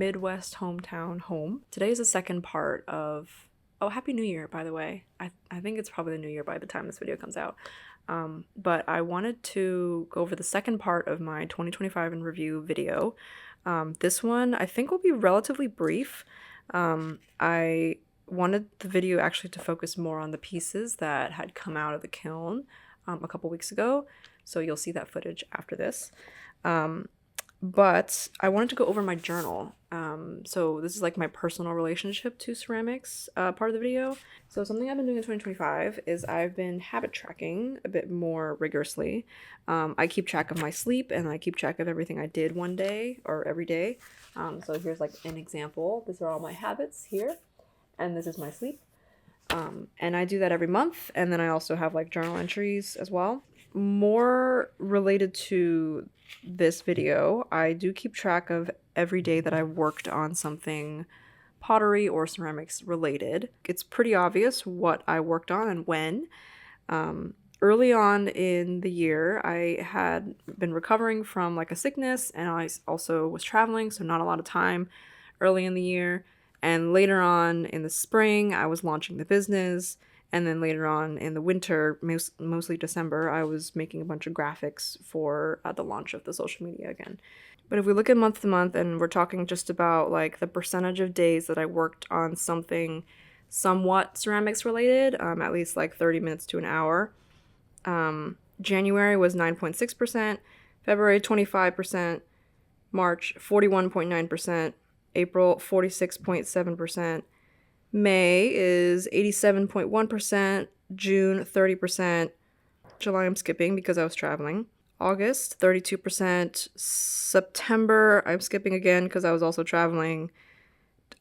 Midwest hometown home. Today is the second part of, oh, Happy New Year, by the way. I think it's probably the new year by the time this video comes out. But I wanted to go over the second part of my 2025 in review video. This one I think will be relatively brief. I wanted the video actually to focus more on the pieces that had come out of the kiln a couple weeks ago, so you'll see that footage after this. But I wanted to go over my journal. So this is like my personal relationship to ceramics part of the video. So something I've been doing in 2025 is I've been habit tracking a bit more rigorously. I keep track of my sleep and I keep track of everything I did one day or every day. So here's like an example. These are all my habits here, and this is my sleep. And I do that every month, and then I also have like journal entries as well. More related to this video, I do keep track of every day that I worked on something pottery or ceramics related. It's pretty obvious what I worked on and when. Early on in the year, I had been recovering from like a sickness, and I also was traveling, so not a lot of time early in the year. And later on in the spring, I was launching the business. And then later on in the winter, mostly December, I was making a bunch of graphics for the launch of the social media again. But if we look at month to month, and we're talking just about like the percentage of days that I worked on something somewhat ceramics related, at least like 30 minutes to an hour. January was 9.6%, February 25%, March 41.9%, April 46.7%, May is 87.1%, June 30%, July I'm skipping because I was traveling, August 32%, September I'm skipping again because I was also traveling,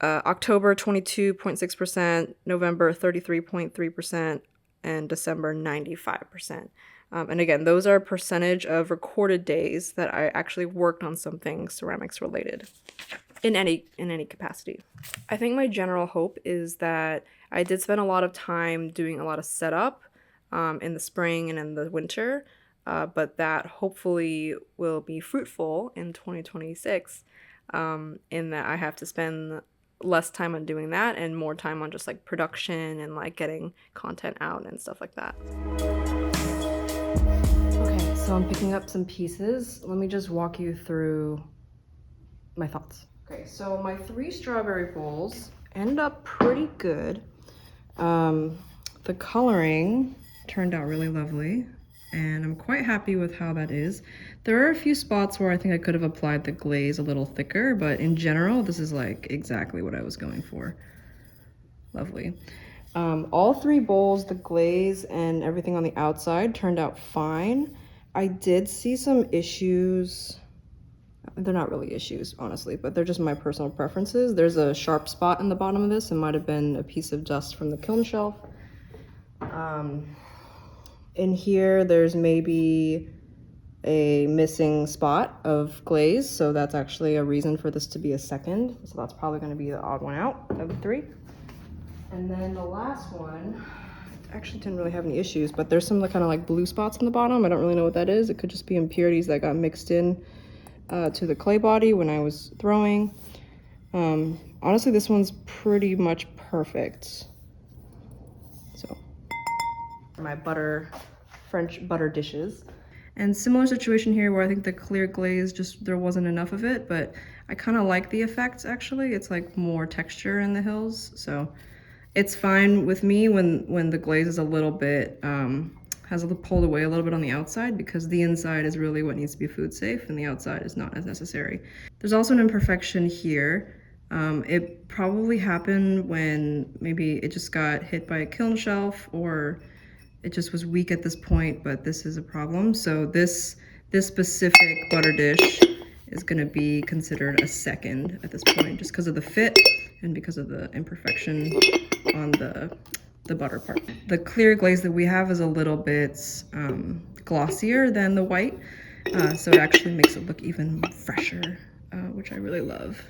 October 22.6%, November 33.3%, and December 95%. And again, those are a percentage of recorded days that I actually worked on something ceramics related in any capacity. I think my general hope is that I did spend a lot of time doing a lot of setup in the spring and in the winter, but that hopefully will be fruitful in 2026, in that I have to spend less time on doing that and more time on just like production and like getting content out and stuff like that. Okay, so I'm picking up some pieces. Let me just walk you through my thoughts. Okay, so my 3 strawberry bowls ended up pretty good. The coloring turned out really lovely, and I'm quite happy with how that is. There are a few spots where I think I could have applied the glaze a little thicker, but in general, this is like exactly what I was going for. Lovely. All 3 bowls, the glaze and everything on the outside turned out fine. I did see some issues. They're not really issues, honestly, but they're just my personal preferences. There's a sharp spot in the bottom of this. It might have been a piece of dust from the kiln shelf. In here, there's maybe a missing spot of glaze, so that's actually a reason for this to be a second. So that's probably going to be the odd one out of the 3. And then the last one actually didn't really have any issues, but there's some kind of like blue spots in the bottom. I don't really know what that is. It could just be impurities that got mixed in to the clay body when I was throwing. Honestly, this one's pretty much perfect. So my French butter dishes. And similar situation here where I think the clear glaze, just there wasn't enough of it, but I kind of like the effects actually. It's like more texture in the hills, so it's fine with me when the glaze is a little bit has pulled away a little bit on the outside, because the inside is really what needs to be food safe and the outside is not as necessary. There's also an imperfection here. It probably happened when maybe it just got hit by a kiln shelf, or it just was weak at this point, but this is a problem. So this specific butter dish is going to be considered a second at this point, just because of the fit and because of the imperfection on the butter part. The clear glaze that we have is a little bit glossier than the white, so it actually makes it look even fresher, which I really love.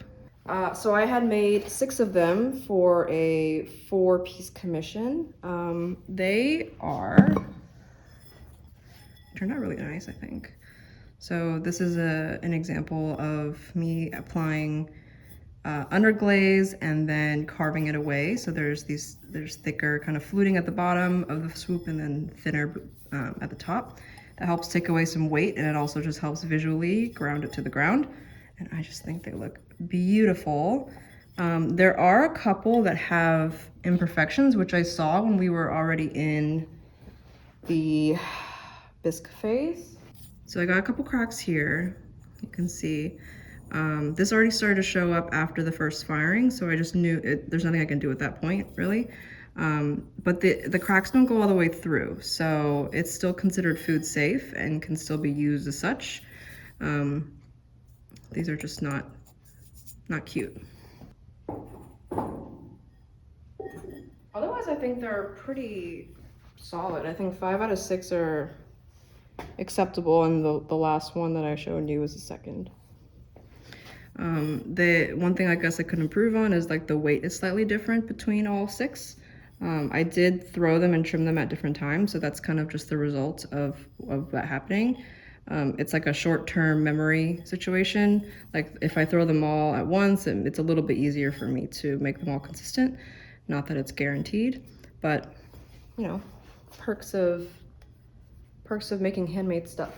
So I had made 6 of them for a 4-piece commission. They turned out really nice, I think. So this is an example of me applying underglaze and then carving it away. So there's thicker kind of fluting at the bottom of the swoop and then thinner at the top. That helps take away some weight, and it also just helps visually ground it to the ground. And I just think they look beautiful. There are a couple that have imperfections, which I saw when we were already in the bisque phase. So I got a couple cracks here, you can see. This already started to show up after the first firing, so I just knew there's nothing I can do at that point, really. But the cracks don't go all the way through, so it's still considered food safe and can still be used as such. These are just not cute. Otherwise, I think they're pretty solid. I think 5 out of 6 are acceptable, and the last one that I showed you was the second. The one thing I guess I could improve on is like the weight is slightly different between all 6. I did throw them and trim them at different times, so that's kind of just the result of that happening. It's like a short-term memory situation. Like if I throw them all at once, it's a little bit easier for me to make them all consistent. Not that it's guaranteed, but you know, perks of making handmade stuff.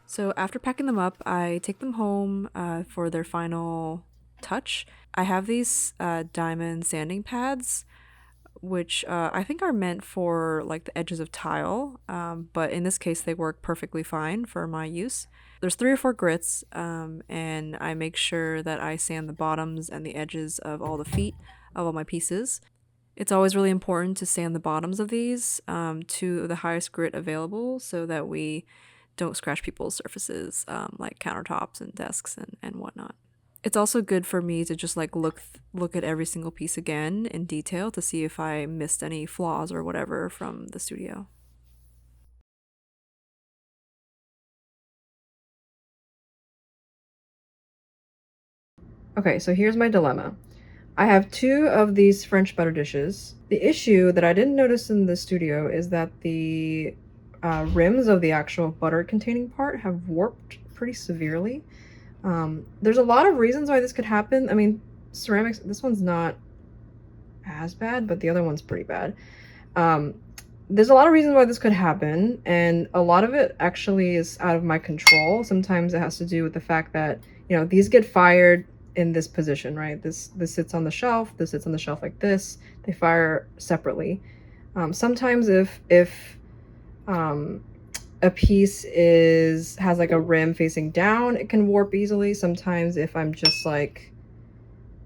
So after packing them up, I take them home for their final touch. I have these diamond sanding pads, which I think are meant for like the edges of tile, but in this case they work perfectly fine for my use. There's 3 or 4 grits, and I make sure that I sand the bottoms and the edges of all the feet of all my pieces. It's always really important to sand the bottoms of these to the highest grit available so that we don't scratch people's surfaces, like countertops and desks and whatnot. It's also good for me to just like look at every single piece again in detail to see if I missed any flaws or whatever from the studio. Okay, so here's my dilemma. I have 2 of these French butter dishes. The issue that I didn't notice in the studio is that the rims of the actual butter containing part have warped pretty severely. There's a lot of reasons why this could happen. I mean, ceramics, this one's not as bad, but the other one's pretty bad. There's a lot of reasons why this could happen, and a lot of it actually is out of my control. Sometimes it has to do with the fact that, you know, these get fired in this position, right? This sits on the shelf, this sits on the shelf like this. They fire separately. Sometimes if a piece has like a rim facing down, it can warp easily. Sometimes if I'm just like,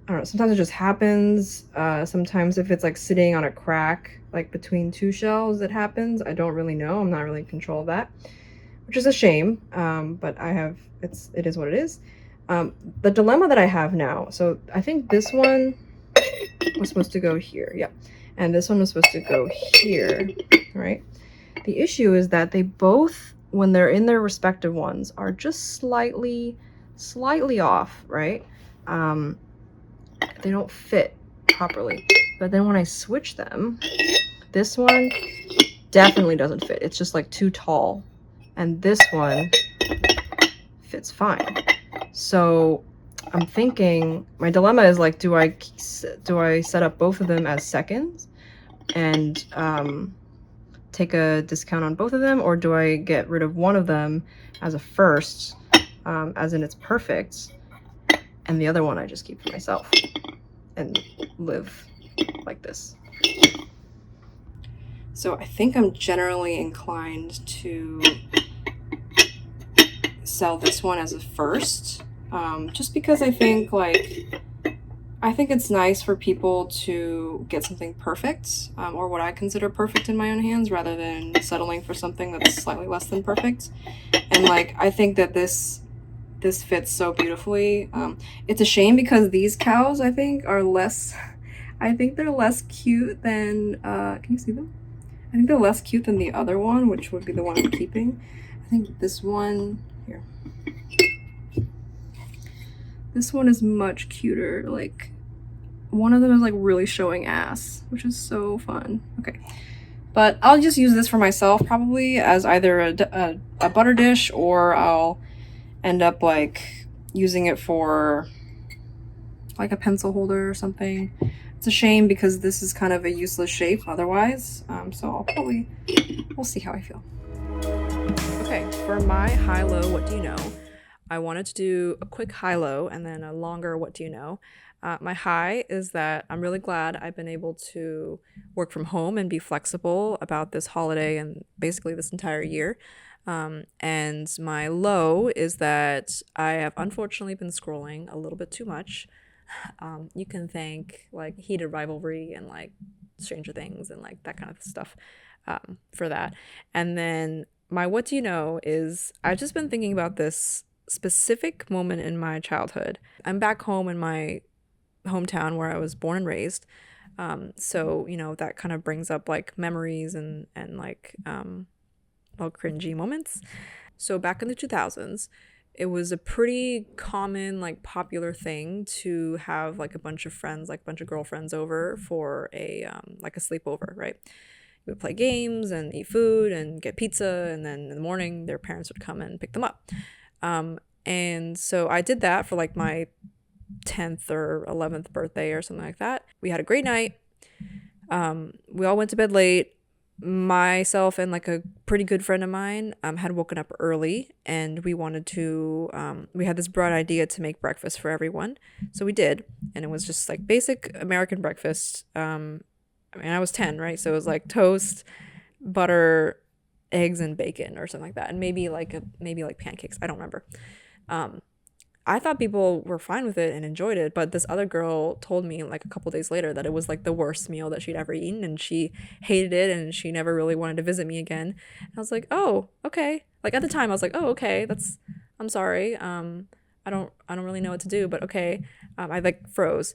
I don't know, sometimes it just happens. Sometimes if it's like sitting on a crack, like between 2 shelves, it happens. I don't really know. I'm not really in control of that, which is a shame. But it is what it is. The dilemma that I have now, so I think this one was supposed to go here. Yeah. And this one was supposed to go here, right? The issue is that they both, when they're in their respective ones, are just slightly off, right? They don't fit properly. But then when I switch them, this one definitely doesn't fit. It's just like too tall. And this one fits fine. So I'm thinking, my dilemma is like, do I set up both of them as seconds and take a discount on both of them, or do I get rid of one of them as a first, as in it's perfect, and the other one I just keep for myself and live like this? So I think I'm generally inclined to sell this one as a first, just because I think it's nice for people to get something perfect, or what I consider perfect in my own hands, rather than settling for something that's slightly less than perfect. And like, I think that this fits so beautifully. It's a shame because these cows, I think, are less, I think they're less cute than, can you see them? I think they're less cute than the other one, which would be the one I'm keeping. I think this one, here. This one is much cuter. Like, one of them is like really showing ass, which is so fun. Okay. But I'll just use this for myself probably as either a butter dish, or I'll end up like using it for like a pencil holder or something. It's a shame because this is kind of a useless shape otherwise. So I'll probably, we'll see how I feel. Okay, for my high-low, what do you know? I wanted to do a quick high-low and then a longer what do you know. My high is that I'm really glad I've been able to work from home and be flexible about this holiday and basically this entire year. And my low is that I have unfortunately been scrolling a little bit too much. You can thank like heated rivalry and like Stranger Things and like that kind of stuff for that. And then my what do you know is I've just been thinking about this specific moment in my childhood. I'm back home in my hometown where I was born and raised. So, you know, that kind of brings up like memories and like well, cringy moments. So back in the 2000s, it was a pretty common, like popular thing to have like a bunch of friends, like a bunch of girlfriends over for a like a sleepover, right? We would play games and eat food and get pizza, and then in the morning their parents would come and pick them up. And so I did that for like my 10th or 11th birthday or something like that. We had a great night. We all went to bed late. Myself and like a pretty good friend of mine had woken up early, and we wanted to we had this bright idea to make breakfast for everyone. So we did, and it was just like basic American breakfast. I mean, I was 10, right? So it was like toast, butter, eggs, and bacon or something like that, and maybe like pancakes. I don't remember. I thought people were fine with it and enjoyed it, but this other girl told me like a couple days later that it was like the worst meal that she'd ever eaten, and she hated it, and she never really wanted to visit me again. And I was like, oh, okay. Like at the time I was like, oh, okay, I'm sorry. I don't really know what to do, but okay. I like froze.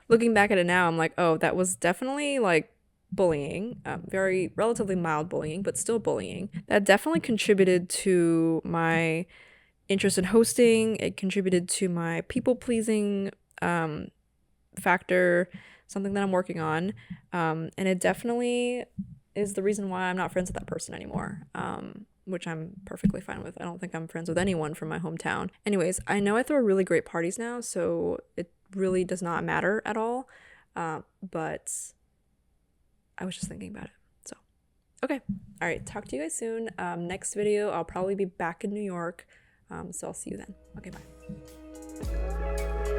Looking back at it now, I'm like, oh, that was definitely like bullying, very relatively mild bullying, but still bullying. That definitely contributed to my interest in hosting. It contributed to my people pleasing factor, something that I'm working on, and it definitely is the reason why I'm not friends with that person anymore, which I'm perfectly fine with. I don't think I'm friends with anyone from my hometown. Anyways, I know I throw really great parties now, so it really does not matter at all, but I was just thinking about it. So okay, all right, talk to you guys soon. Next video I'll probably be back in New York. So I'll see you then. Okay, bye.